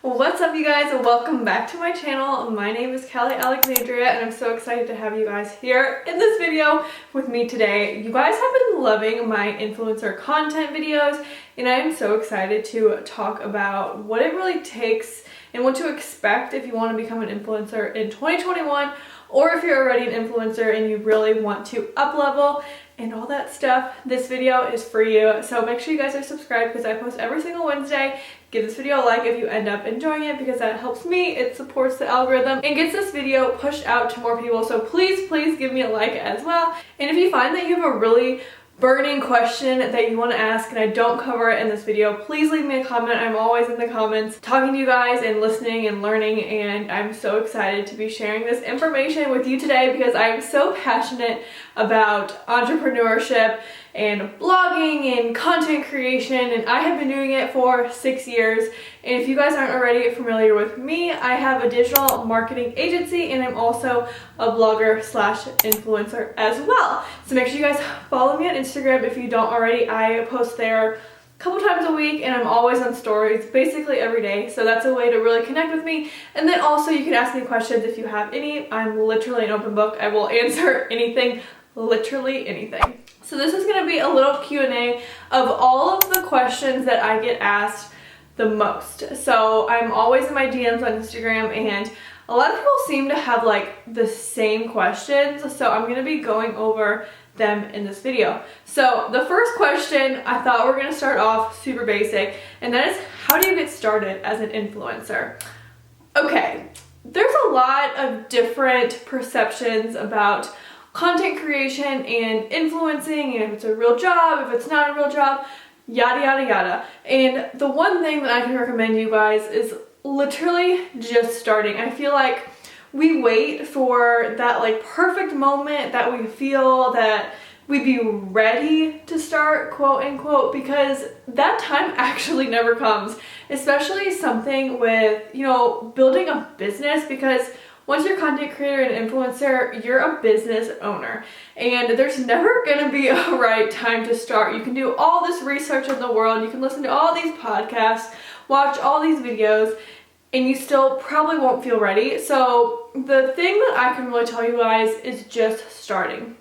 What's up, you guys, and welcome back to my channel. My name is Kali.alexandria, and I'm so excited to have you guys here in this video with me today. You guys have been loving my influencer content videos, and I am so excited to talk about what it really takes and what to expect if you want to become an influencer in 2021, or if you're already an influencer and you really want to up level and all that stuff. This video is for you, so make sure you guys are subscribed because I post every single Wednesday. Give this video a like if you end up enjoying it, because that helps me, it supports the algorithm, and gets this video pushed out to more people. So please give me a like as well. And if you find that you have a really burning question that you want to ask and I don't cover it in this video, please leave me a comment. I'm always in the comments talking to you guys and listening and learning, and I'm so excited to be sharing this information with you today because I'm so passionate about entrepreneurship and blogging and content creation, and I have been doing it for 6 years. And if you guys aren't already familiar with me, I have a digital marketing agency and I'm also a blogger slash influencer as well. So make sure you guys follow me on Instagram if you don't already. I post there a couple times a week and I'm always on stories basically every day, so that's a way to really connect with me. And then also you can ask me questions if you have any. I'm literally an open book. I will answer anything, literally anything. So this is going to be a little Q&A of all of the questions that I get asked the most. So I'm always in my DMs on Instagram, and a lot of people seem to have like the same questions, so I'm going to be going over them in this video. So the first question, I thought we're going to start off super basic, and that is, how do you get started as an influencer? Okay, there's a lot of different perceptions about content creation and influencing, and if it's a real job, if it's not a real job, yada yada yada. And the one thing that I can recommend you guys is literally just starting. I feel like we wait for that like perfect moment that we feel that we'd be ready to start, quote unquote, because that time actually never comes, especially something with, you know, building a business, because once you're a content creator and influencer, you're a business owner, and there's never gonna be a right time to start. You can do all this research in the world, you can listen to all these podcasts, watch all these videos, and you still probably won't feel ready. So the thing that I can really tell you guys is just starting.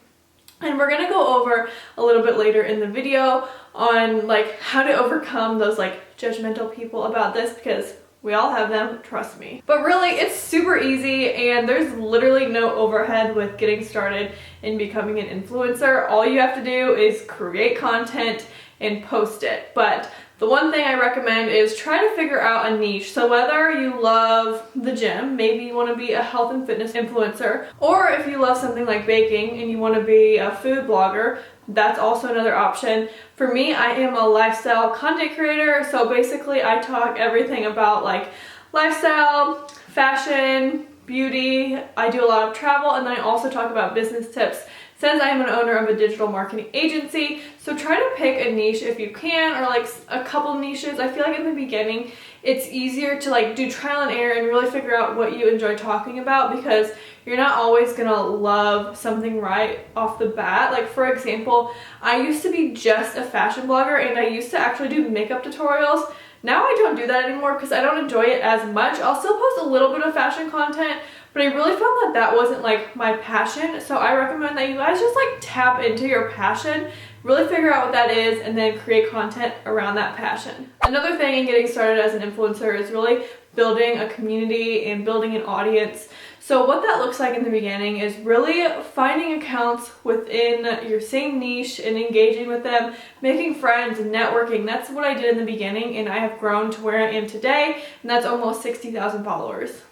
And we're gonna go over a little bit later in the video on like how to overcome those like judgmental people about this, because we all have them, trust me. But really, it's super easy, and there's literally no overhead with getting started in becoming an influencer. All you have to do is create content and post it. But the one thing I recommend is try to figure out a niche. So whether you love the gym, maybe you want to be a health and fitness influencer, or if you love something like baking and you want to be a food blogger, that's also another option. For me, I am a lifestyle content creator, so basically I talk everything about like lifestyle, fashion, beauty. I do a lot of travel, and then I also talk about business tips, since I am an owner of a digital marketing agency. So try to pick a niche if you can, or like a couple niches. I feel like in the beginning it's easier to like do trial and error and really figure out what you enjoy talking about, because you're not always gonna love something right off the bat. Like for example, I used to be just a fashion blogger, and I used to actually do makeup tutorials. Now I don't do that anymore because I don't enjoy it as much. I'll still post a little bit of fashion content, but I really found that that wasn't like my passion. So I recommend that you guys just like tap into your passion, really figure out what that is, and then create content around that passion. Another thing in getting started as an influencer is really building a community and building an audience. So what that looks like in the beginning is really finding accounts within your same niche and engaging with them, making friends and networking. That's what I did in the beginning, and I have grown to where I am today, and that's almost 60,000 followers.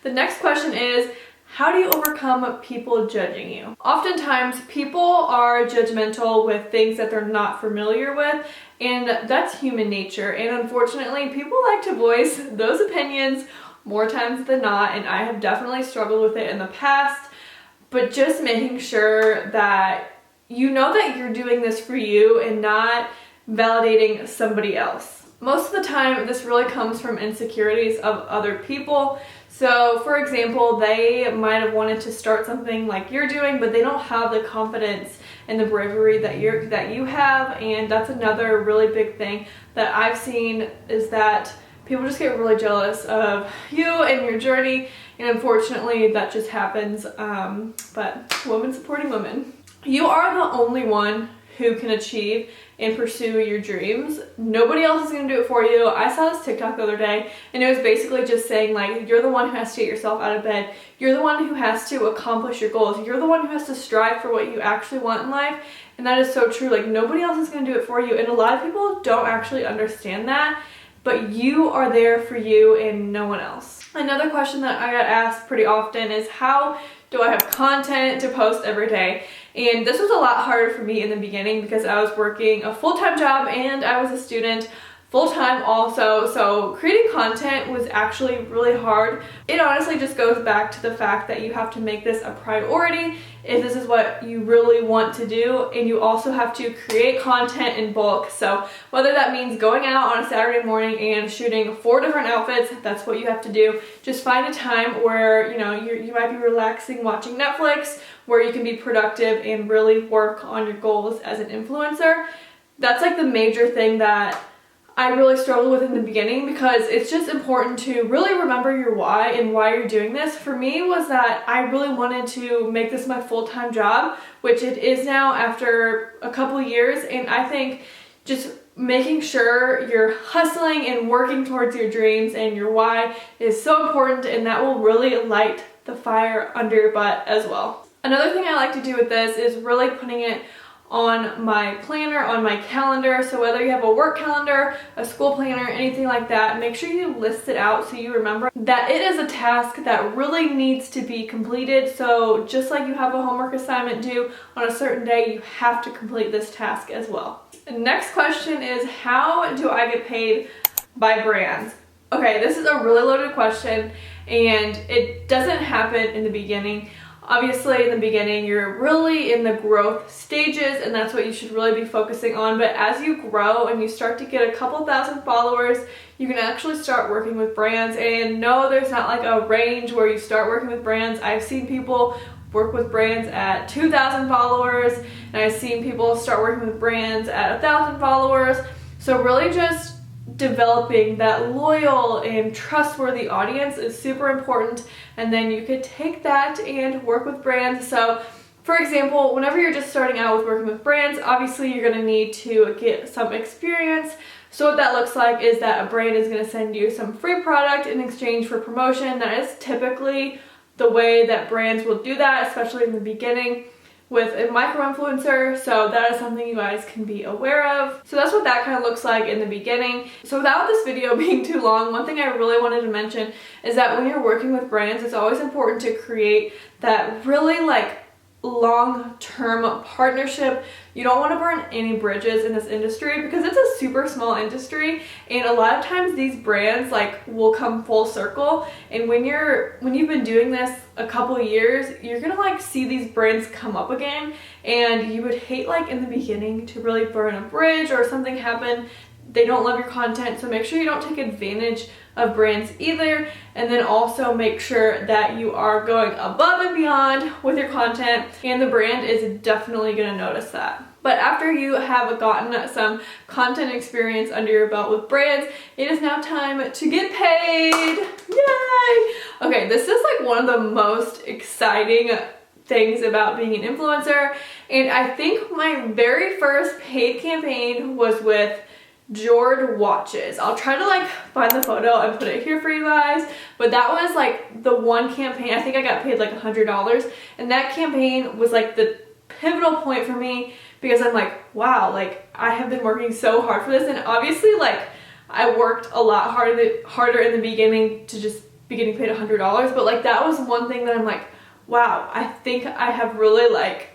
The next question is, how do you overcome people judging you? Oftentimes, people are judgmental with things that they're not familiar with, and that's human nature. And unfortunately, people like to voice those opinions more times than not, and I have definitely struggled with it in the past. But just making sure that you know that you're doing this for you and not validating somebody else. Most of the time, this really comes from insecurities of other people. So for example, they might have wanted to start something like you're doing, but they don't have the confidence and the bravery that you have. And that's another really big thing that I've seen, is that people just get really jealous of you and your journey, and unfortunately that just happens. But women supporting women. You are the only one who can achieve and pursue your dreams. Nobody else is gonna do it for you. I saw this TikTok the other day, and it was basically just saying, like, you're the one who has to get yourself out of bed. You're the one who has to accomplish your goals. You're the one who has to strive for what you actually want in life. And that is so true. Like, nobody else is gonna do it for you. And a lot of people don't actually understand that, but you are there for you and no one else. Another question that I got asked pretty often is, how do I have content to post every day? And this was a lot harder for me in the beginning because I was working a full-time job and I was a student full-time also, so creating content was actually really hard. It honestly just goes back to the fact that you have to make this a priority if this is what you really want to do, and you also have to create content in bulk. So whether that means going out on a Saturday morning and shooting 4 different outfits, that's what you have to do. Just find a time where, you know, you might be relaxing watching Netflix, where you can be productive and really work on your goals as an influencer. That's like the major thing that I really struggled with in the beginning, because it's just important to really remember your why and why you're doing this. For me was that I really wanted to make this my full-time job, which it is now after a couple years, and I think just making sure you're hustling and working towards your dreams and your why is so important, and that will really light the fire under your butt as well. Another thing I like to do with this is really putting it on my planner, on my calendar. So whether you have a work calendar, a school planner, anything like that, make sure you list it out so you remember that it is a task that really needs to be completed. So just like you have a homework assignment due on a certain day, you have to complete this task as well. The next question is, how do I get paid by brands? Okay, this is a really loaded question, and it doesn't happen in the beginning. Obviously, in the beginning, you're really in the growth stages, and that's what you should really be focusing on. But as you grow and you start to get a couple thousand followers, you can actually start working with brands. And no, there's not like a range where you start working with brands. I've seen people work with brands at 2,000 followers, and I've seen people start working with brands at 1,000 followers. So really just developing that loyal and trustworthy audience is super important, and then you could take that and work with brands. So for example, whenever you're just starting out with working with brands, obviously you're going to need to get some experience. So what that looks like is that a brand is going to send you some free product in exchange for promotion. That is typically the way that brands will do that, especially in the beginning with a micro-influencer. So that is something you guys can be aware of. So that's what that kind of looks like in the beginning. So without this video being too long, one thing I really wanted to mention is that when you're working with brands, it's always important to create that really like long-term partnership. You don't want to burn any bridges in this industry because it's a super small industry, and a lot of times these brands like will come full circle, and when you've been doing this a couple of years, you're gonna like see these brands come up again, and you would hate like in the beginning to really burn a bridge or something happen. They don't love your content, so make sure you don't take advantage of brands either, and then also make sure that you are going above and beyond with your content, and the brand is definitely going to notice that. But after you have gotten some content experience under your belt with brands, it is now time to get paid. Yay! Okay, this is like one of the most exciting things about being an influencer, and I think my very first paid campaign was with Jord watches. I'll try to like find the photo and put it here for you guys, but that was like the one campaign. I think I got paid like $100, and that campaign was like the pivotal point for me, because I'm like, wow, like I have been working so hard for this, and obviously like I worked a lot harder in the beginning to just be getting paid $100, but like that was one thing that I'm like, wow, I think I have really like,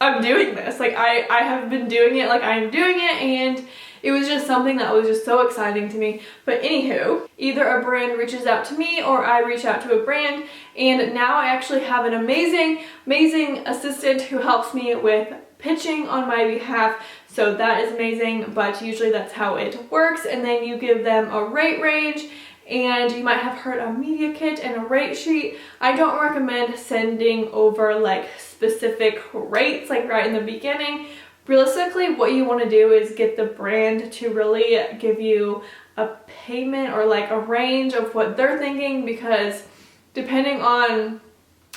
I'm doing this. Like I have been doing it, like I'm doing it, and it was just something that was just so exciting to me. But anywho, either a brand reaches out to me or I reach out to a brand, and now I actually have an amazing assistant who helps me with pitching on my behalf. So that is amazing, but usually that's how it works. And then you give them a rate range, and you might have heard a media kit and a rate sheet. I don't recommend sending over like specific rates like right in the beginning, realistically what you want to do is get the brand to really give you a payment or like a range of what they're thinking, because depending on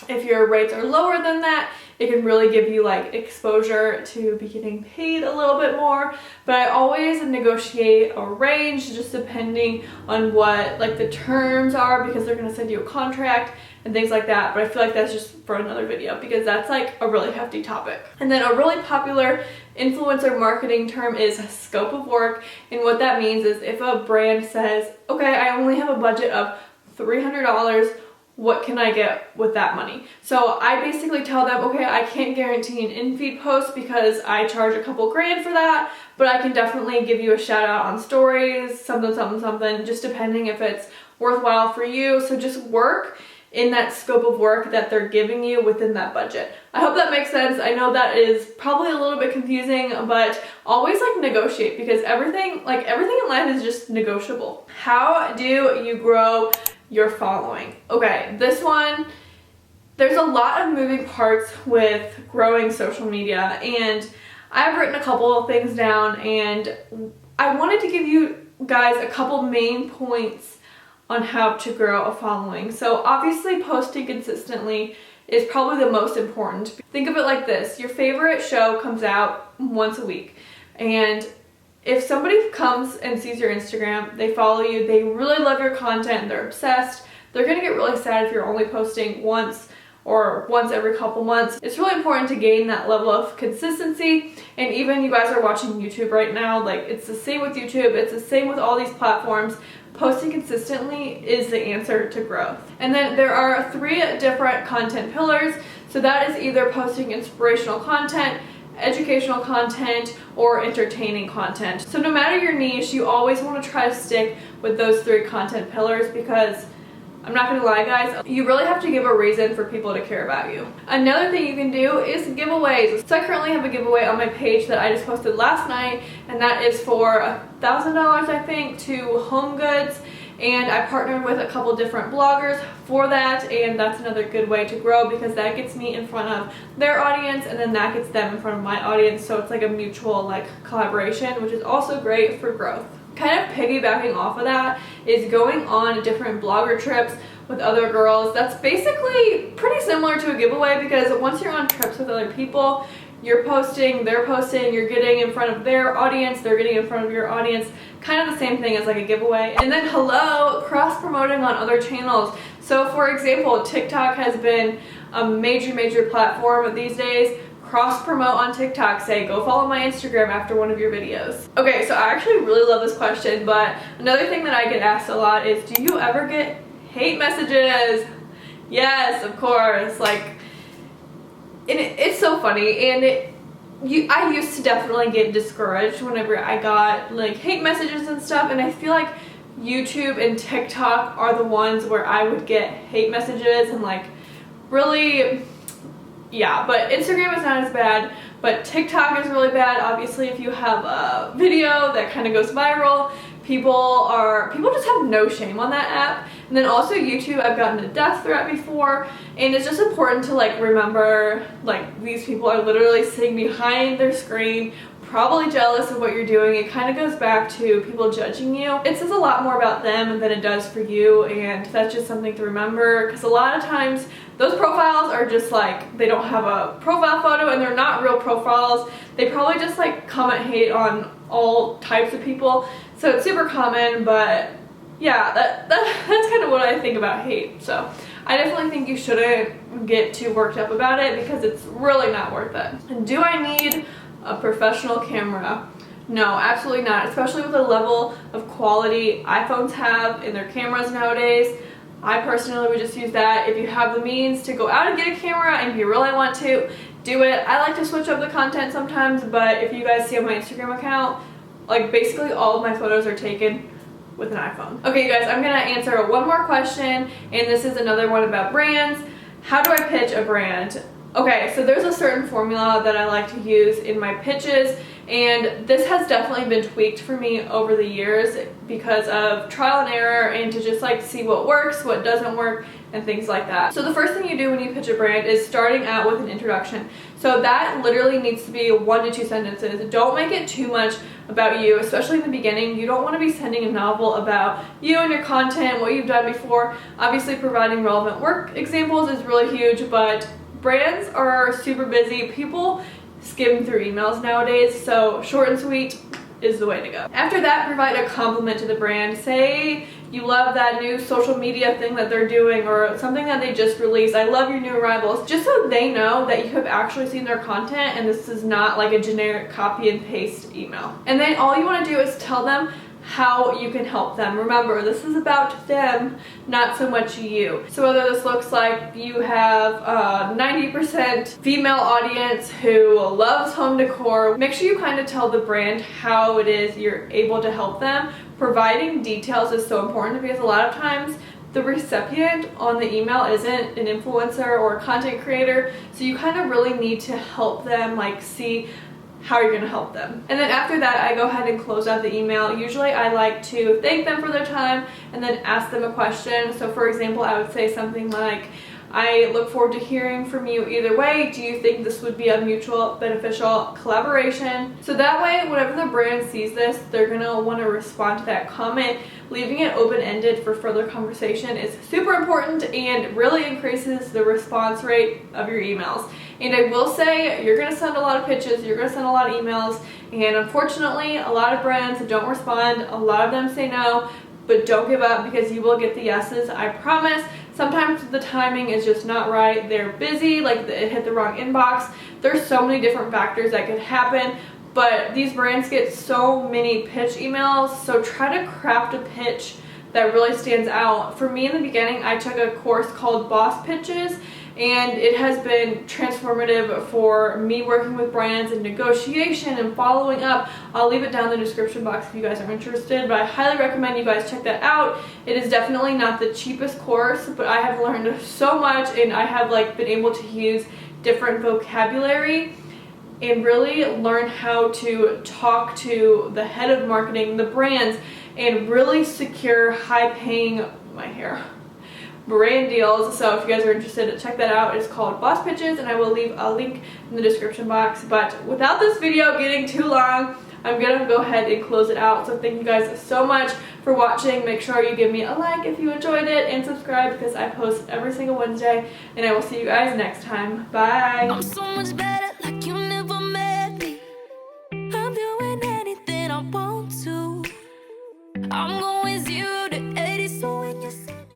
if your rates are lower than that, it can really give you like exposure to be getting paid a little bit more. But I always negotiate a range just depending on what like the terms are, because they're gonna send you a contract and things like that. But I feel like that's just for another video, because that's like a really hefty topic. And then a really popular influencer marketing term is scope of work. And what that means is if a brand says, okay, I only have a budget of $300, what can I get with that money? So I basically tell them, okay, I can't guarantee an in-feed post because I charge a couple grand for that, but I can definitely give you a shout out on stories, something, just depending if it's worthwhile for you. So just work in that scope of work that they're giving you within that budget. I hope that makes sense. I know that is probably a little bit confusing, but always like negotiate, because everything in life is just negotiable. How do you grow your following? Okay, this one, there's a lot of moving parts with growing social media, and I've written a couple of things down, and I wanted to give you guys a couple main points on how to grow a following. So obviously posting consistently is probably the most important. Think of it like this: your favorite show comes out once a week, and if somebody comes and sees your Instagram, they follow you, they really love your content, they're obsessed, they're gonna get really sad if you're only posting once or once every couple months. It's really important to gain that level of consistency. And even you guys are watching YouTube right now, like it's the same with YouTube, it's the same with all these platforms. Posting consistently is the answer to growth. And then there are 3 different content pillars. So that is either posting inspirational content, educational content, or entertaining content. So no matter your niche, you always want to try to stick with those 3 content pillars, because I'm not gonna lie guys, you really have to give a reason for people to care about you. Another thing you can do is giveaways. So I currently have a giveaway on my page that I just posted last night, and that is for $1,000 I think to Home Goods. And I partnered with a couple different bloggers for that, and that's another good way to grow, because that gets me in front of their audience and then that gets them in front of my audience. So it's like a mutual like collaboration, which is also great for growth. Kind of piggybacking off of that is going on different blogger trips with other girls. That's basically pretty similar to a giveaway, because once you're on trips with other people, you're posting, they're posting, you're getting in front of their audience, they're getting in front of your audience. Kind of the same thing as like a giveaway. And then cross-promoting on other channels. So for example, TikTok has been a major platform these days. Cross-promote on TikTok. Say, go follow my Instagram after one of your videos. Okay, so I actually really love this question, but another thing that I get asked a lot is, do you ever get hate messages? Yes, of course. Like, and it's so funny, and I used to definitely get discouraged whenever I got like hate messages and stuff, and I feel like YouTube and TikTok are the ones where I would get hate messages and like really, yeah. But Instagram is not as bad, but TikTok is really bad. Obviously, if you have a video that kind of goes viral, people just have no shame on that app. And then also YouTube, I've gotten a death threat before, and it's just important to like remember, like, these people are literally sitting behind their screen, probably jealous of what you're doing. It kind of goes back to people judging you. It says a lot more about them than it does for you, and that's just something to remember, because a lot of times those profiles are just like, they don't have a profile photo and they're not real profiles. They probably just like comment hate on all types of people. So it's super common, but yeah, that's kind of what I think about hate. So I definitely think you shouldn't get too worked up about it, because it's really not worth it. And do I need a professional camera? No, absolutely not, especially with the level of quality iPhones have in their cameras nowadays. I personally would just use that. If you have the means to go out and get a camera and you really want to, do it. I like to switch up the content sometimes, but if you guys see on my Instagram account, like basically all of my photos are taken with an iPhone. Okay, you guys, I'm gonna answer one more question, and this is another one about brands. How do I pitch a brand? Okay, so there's a certain formula that I like to use in my pitches, And this has definitely been tweaked for me over the years because of trial and error, and to just like see what works, what doesn't work, and things like that. So the first thing you do when you pitch a brand is starting out with an introduction. So that literally needs to be 1 to 2 sentences. Don't make it too much about you, especially in the beginning. You don't want to be sending a novel about you and your content, what you've done before. Obviously, providing relevant work examples is really huge, but brands are super busy. People skim through emails nowadays, so short and sweet is the way to go. After that, provide a compliment to the brand. Say you love that new social media thing that they're doing, or something that they just released. I love your new arrivals, just so they know that you have actually seen their content and this is not like a generic copy and paste email. And then all you want to do is tell them how you can help them. Remember, this is about them, not so much you. So whether this looks like you have a 90% female audience who loves home decor, make sure you kind of tell the brand how it is you're able to help them. Providing details is so important because a lot of times the recipient on the email isn't an influencer or a content creator, so you kind of really need to help them like see how you're going to help them. And then after that, I go ahead and close out the email. Usually I like to thank them for their time and then ask them a question. So for example, I would say something like, I look forward to hearing from you either way. Do you think this would be a mutual beneficial collaboration? So that way, whenever the brand sees this, they're gonna want to respond to that comment. Leaving it open-ended for further conversation is super important and really increases the response rate of your emails. And I will say, you're gonna send a lot of pitches, you're gonna send a lot of emails, and unfortunately, a lot of brands don't respond. A lot of them say no, but don't give up because you will get the yeses, I promise. Sometimes the timing is just not right. They're busy, like it hit the wrong inbox. There's so many different factors that could happen, but these brands get so many pitch emails, so try to craft a pitch that really stands out. For me in the beginning, I took a course called Boss Pitches, and it has been transformative for me working with brands and negotiation and following up. I'll leave it down in the description box if you guys are interested, but I highly recommend you guys check that out. It is definitely not the cheapest course, but I have learned so much, and I have like been able to use different vocabulary and really learn how to talk to the head of marketing, the brands, and really secure high-paying, my hair, brand deals. So if you guys are interested, check that out. It's called Boss Pitches, and I will leave a link in the description box. But without this video getting too long, I'm gonna go ahead and close it out. So thank you guys so much for watching. Make sure you give me a like if you enjoyed it, and subscribe because I post every single Wednesday, and I will see you guys next time. Bye.